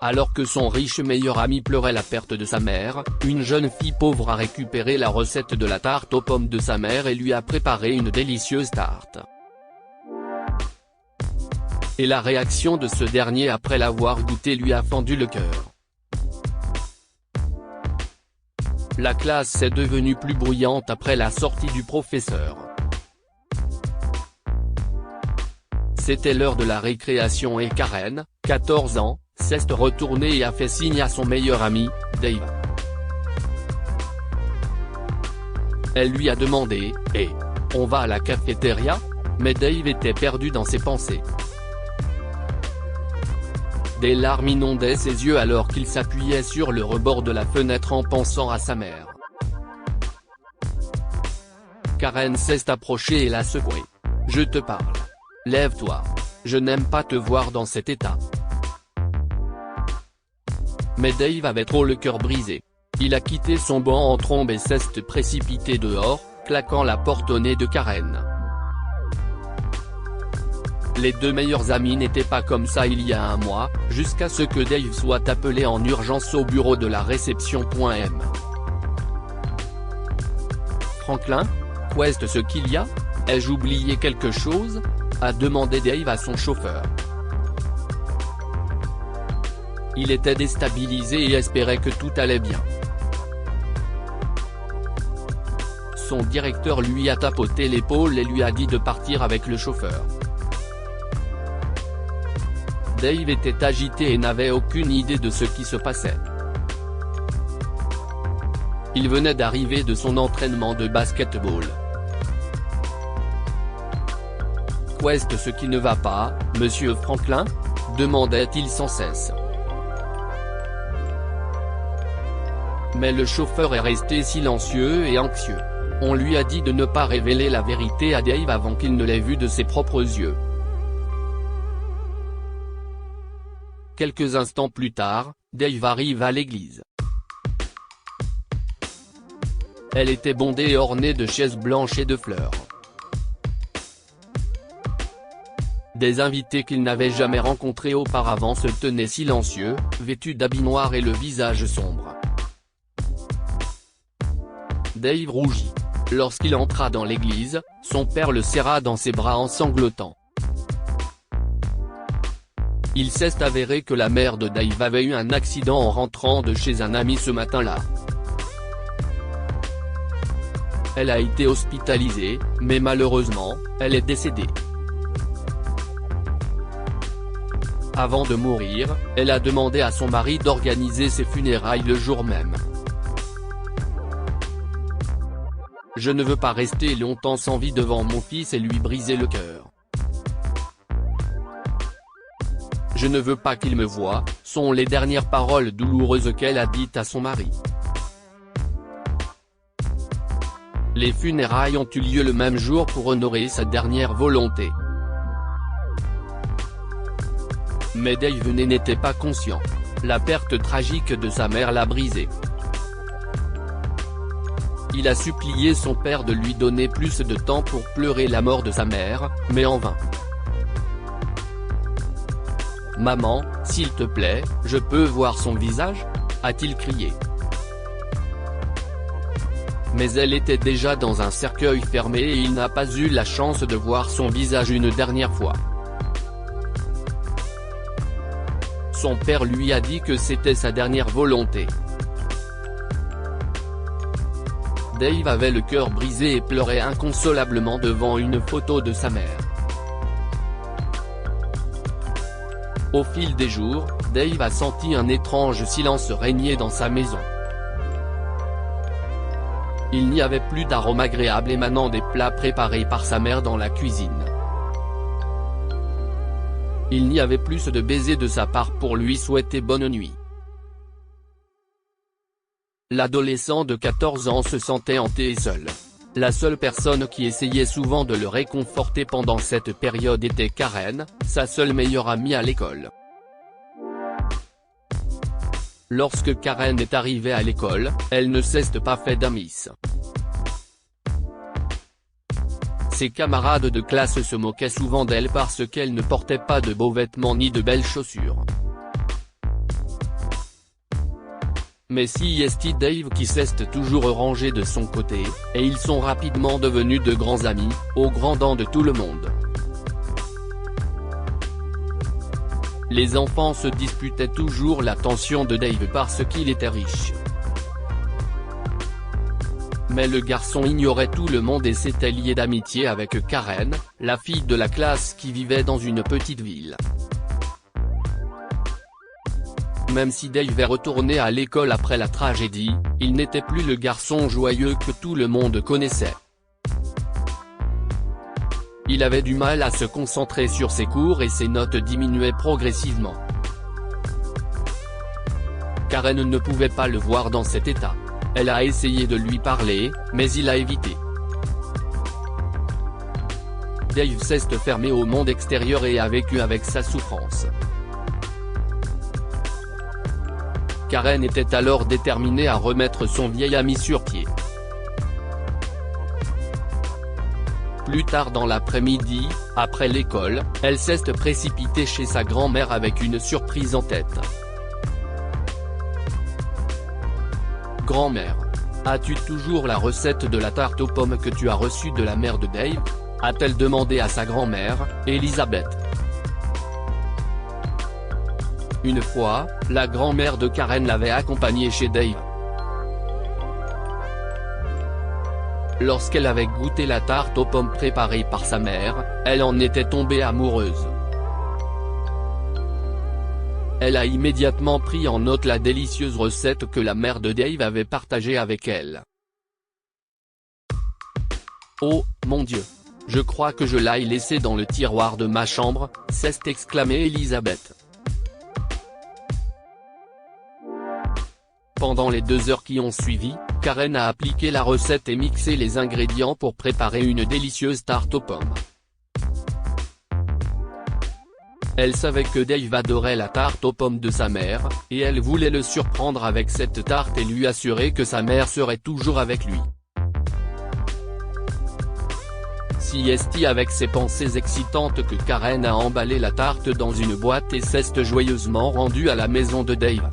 Alors que son riche meilleur ami pleurait la perte de sa mère, une jeune fille pauvre a récupéré la recette de la tarte aux pommes de sa mère et lui a préparé une délicieuse tarte. Et la réaction de ce dernier après l'avoir goûté lui a fendu le cœur. La classe est devenue plus bruyante après la sortie du professeur. C'était l'heure de la récréation et Karen, 14 ans, s'est retournée et a fait signe à son meilleur ami, Dave. Elle lui a demandé « Hey, on va à la cafétéria ?» Mais Dave était perdu dans ses pensées. Des larmes inondaient ses yeux alors qu'il s'appuyait sur le rebord de la fenêtre en pensant à sa mère. Karen s'est approchée et l'a secoué. « Je te parle. Lève-toi. Je n'aime pas te voir dans cet état. » Mais Dave avait trop le cœur brisé. Il a quitté son banc en trombe et s'est précipité dehors, claquant la porte au nez de Karen. Les deux meilleurs amis n'étaient pas comme ça il y a un mois, jusqu'à ce que Dave soit appelé en urgence au bureau de la réception.m. Franklin, qu'est-ce ce qu'il y a? Ai-je oublié quelque chose? A demandé Dave à son chauffeur. Il était déstabilisé et espérait que tout allait bien. Son directeur lui a tapoté l'épaule et lui a dit de partir avec le chauffeur. Dave était agité et n'avait aucune idée de ce qui se passait. Il venait d'arriver de son entraînement de basketball. Qu'est-ce ce qui ne va pas, monsieur Franklin? Demandait-il sans cesse. Mais le chauffeur est resté silencieux et anxieux. On lui a dit de ne pas révéler la vérité à Dave avant qu'il ne l'ait vu de ses propres yeux. Quelques instants plus tard, Dave arrive à l'église. Elle était bondée et ornée de chaises blanches et de fleurs. Des invités qu'il n'avait jamais rencontrés auparavant se tenaient silencieux, vêtus d'habits noirs et le visage sombre. Dave rougit. Lorsqu'il entra dans l'église, son père le serra dans ses bras en sanglotant. Il s'est avéré que la mère de Dave avait eu un accident en rentrant de chez un ami ce matin-là. Elle a été hospitalisée, mais malheureusement, elle est décédée. Avant de mourir, elle a demandé à son mari d'organiser ses funérailles le jour même. Je ne veux pas rester longtemps sans vie devant mon fils et lui briser le cœur. Je ne veux pas qu'il me voie, sont les dernières paroles douloureuses qu'elle a dites à son mari. Les funérailles ont eu lieu le même jour pour honorer sa dernière volonté. Mais Dave n'était pas conscient. La perte tragique de sa mère l'a brisé. Il a supplié son père de lui donner plus de temps pour pleurer la mort de sa mère, mais en vain. « Maman, s'il te plaît, je peux voir son visage ?» a-t-il crié. Mais elle était déjà dans un cercueil fermé et il n'a pas eu la chance de voir son visage une dernière fois. Son père lui a dit que c'était sa dernière volonté. Dave avait le cœur brisé et pleurait inconsolablement devant une photo de sa mère. Au fil des jours, Dave a senti un étrange silence régner dans sa maison. Il n'y avait plus d'arôme agréable émanant des plats préparés par sa mère dans la cuisine. Il n'y avait plus de baisers de sa part pour lui souhaiter bonne nuit. L'adolescent de 14 ans se sentait hanté et seul. La seule personne qui essayait souvent de le réconforter pendant cette période était Karen, sa seule meilleure amie à l'école. Lorsque Karen est arrivée à l'école, elle ne s'est pas fait d'amis. Ses camarades de classe se moquaient souvent d'elle parce qu'elle ne portait pas de beaux vêtements ni de belles chaussures. mais CST et Dave qui restent toujours rangés de son côté, et ils sont rapidement devenus de grands amis, au grand dam de tout le monde. Les enfants se disputaient toujours l'attention de Dave parce qu'il était riche. Mais le garçon ignorait tout le monde et s'était lié d'amitié avec Karen, la fille de la classe qui vivait dans une petite ville. Même si Dave est retourné à l'école après la tragédie, il n'était plus le garçon joyeux que tout le monde connaissait. Il avait du mal à se concentrer sur ses cours et ses notes diminuaient progressivement. Karen ne pouvait pas le voir dans cet état. Elle a essayé de lui parler, mais il a évité. Dave s'est fermé au monde extérieur et a vécu avec sa souffrance. Karen était alors déterminée à remettre son vieil ami sur pied. Plus tard dans l'après-midi, après l'école, elle s'est précipitée chez sa grand-mère avec une surprise en tête. Grand-mère, as-tu toujours la recette de la tarte aux pommes que tu as reçue de la mère de Dave ? A-t-elle demandé à sa grand-mère, Elisabeth. Une fois, la grand-mère de Karen l'avait accompagnée chez Dave. Lorsqu'elle avait goûté la tarte aux pommes préparée par sa mère, elle en était tombée amoureuse. Elle a immédiatement pris en note la délicieuse recette que la mère de Dave avait partagée avec elle. « Oh, mon Dieu! Je crois que je l'ai laissée dans le tiroir de ma chambre », s'est exclamée Elisabeth. Pendant les 2 heures qui ont suivi, Karen a appliqué la recette et mixé les ingrédients pour préparer une délicieuse tarte aux pommes. Elle savait que Dave adorait la tarte aux pommes de sa mère, et elle voulait le surprendre avec cette tarte et lui assurer que sa mère serait toujours avec lui. CST avec ses pensées excitantes que Karen a emballé la tarte dans une boîte et s'est joyeusement rendue à la maison de Dave.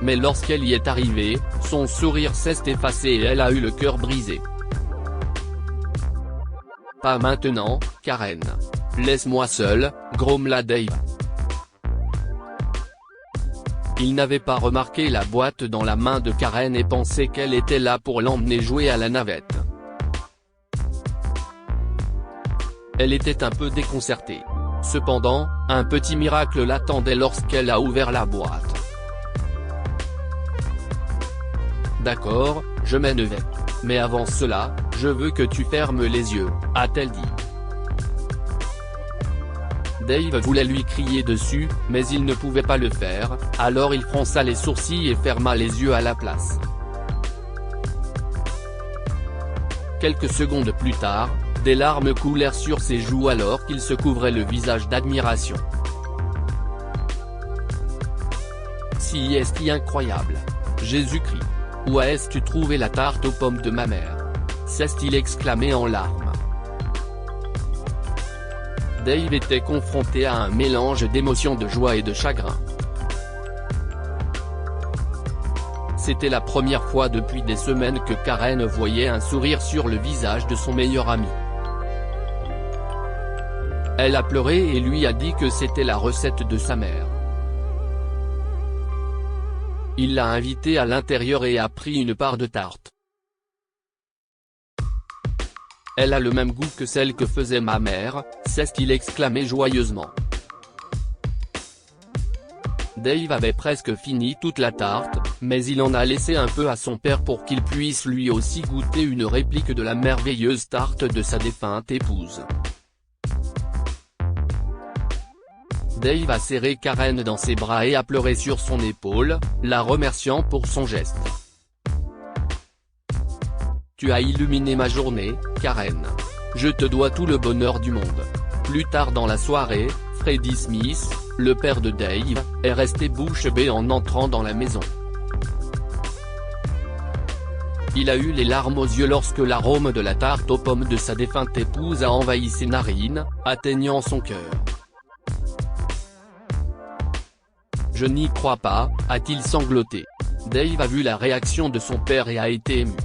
Mais lorsqu'elle y est arrivée, son sourire s'est effacé et elle a eu le cœur brisé. « Pas maintenant, Karen. Laisse-moi seule », grommela Dave. Il n'avait pas remarqué la boîte dans la main de Karen et pensait qu'elle était là pour l'emmener jouer à la navette. Elle était un peu déconcertée. Cependant, un petit miracle l'attendait lorsqu'elle a ouvert la boîte. « D'accord, je m'en vais. Mais avant cela, je veux que tu fermes les yeux », a-t-elle dit. Dave voulait lui crier dessus, mais il ne pouvait pas le faire, alors il fronça les sourcils et ferma les yeux à la place. Quelques secondes plus tard, des larmes coulèrent sur ses joues alors qu'il se couvrait le visage d'admiration. Si est-ce incroyable. Jésus-Christ. Où as-tu trouvé la tarte aux pommes de ma mère ? S'est-il exclamé en larmes. Dave était confronté à un mélange d'émotions de joie et de chagrin. C'était la première fois depuis des semaines que Karen voyait un sourire sur le visage de son meilleur ami. Elle a pleuré et lui a dit que c'était la recette de sa mère. Il l'a invitée à l'intérieur et a pris une part de tarte. Elle a le même goût que celle que faisait ma mère, s'est-il exclamé joyeusement. Dave avait presque fini toute la tarte, mais il en a laissé un peu à son père pour qu'il puisse lui aussi goûter une réplique de la merveilleuse tarte de sa défunte épouse. Dave a serré Karen dans ses bras et a pleuré sur son épaule, la remerciant pour son geste. « Tu as illuminé ma journée, Karen. Je te dois tout le bonheur du monde. » Plus tard dans la soirée, Freddie Smith, le père de Dave, est resté bouche bée en entrant dans la maison. Il a eu les larmes aux yeux lorsque l'arôme de la tarte aux pommes de sa défunte épouse a envahi ses narines, atteignant son cœur. « Je n'y crois pas, a-t-il sangloté. Dave a vu la réaction de son père et a été ému.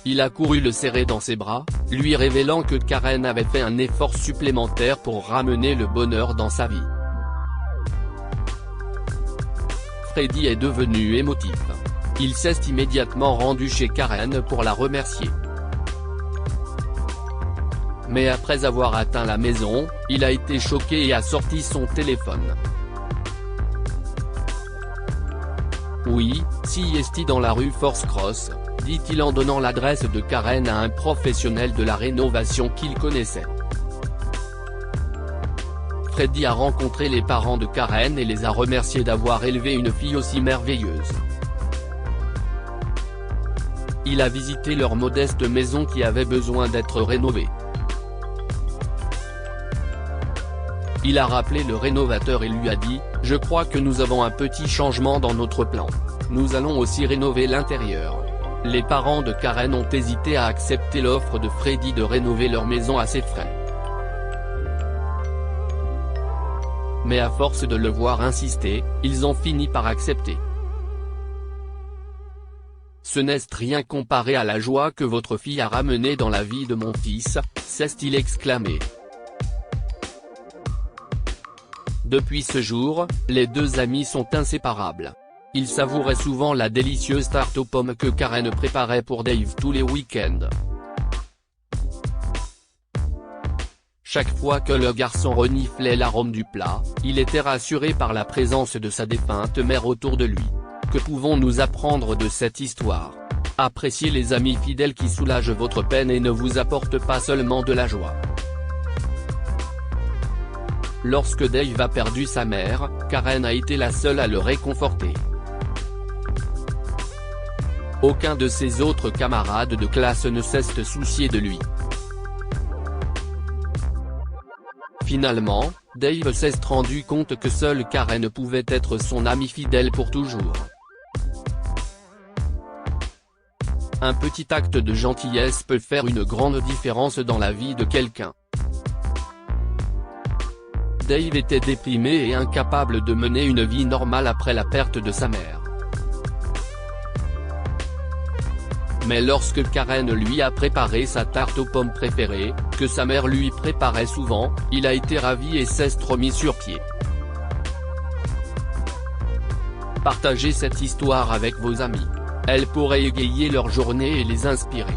Il a couru le serrer dans ses bras, lui révélant que Karen avait fait un effort supplémentaire pour ramener le bonheur dans sa vie. Freddie est devenu émotif. Il s'est immédiatement rendu chez Karen pour la remercier. Mais après avoir atteint la maison, il a été choqué et a sorti son téléphone. Oui, si est dans la rue Force Cross, dit-il en donnant l'adresse de Karen à un professionnel de la rénovation qu'il connaissait. Freddie a rencontré les parents de Karen et les a remerciés d'avoir élevé une fille aussi merveilleuse. Il a visité leur modeste maison qui avait besoin d'être rénovée. Il a rappelé le rénovateur et lui a dit « Je crois que nous avons un petit changement dans notre plan. Nous allons aussi rénover l'intérieur ». Les parents de Karen ont hésité à accepter l'offre de Freddie de rénover leur maison à ses frais. Mais à force de le voir insister, ils ont fini par accepter. Ce n'est rien comparé à la joie que votre fille a ramenée dans la vie de mon fils, s'est-il exclamé. Depuis ce jour, les deux amis sont inséparables. Ils savouraient souvent la délicieuse tarte aux pommes que Karen préparait pour Dave tous les week-ends. Chaque fois que le garçon reniflait l'arôme du plat, il était rassuré par la présence de sa défunte mère autour de lui. Que pouvons-nous apprendre de cette histoire? Appréciez les amis fidèles qui soulagent votre peine et ne vous apportent pas seulement de la joie. Lorsque Dave a perdu sa mère, Karen a été la seule à le réconforter. Aucun de ses autres camarades de classe ne cesse de soucier de lui. Finalement, Dave s'est rendu compte que seule Karen pouvait être son amie fidèle pour toujours. Un petit acte de gentillesse peut faire une grande différence dans la vie de quelqu'un. Dave était déprimé et incapable de mener une vie normale après la perte de sa mère. Mais lorsque Karen lui a préparé sa tarte aux pommes préférée, que sa mère lui préparait souvent, il a été ravi et s'est remis sur pied. Partagez cette histoire avec vos amis. Elle pourrait égayer leur journée et les inspirer.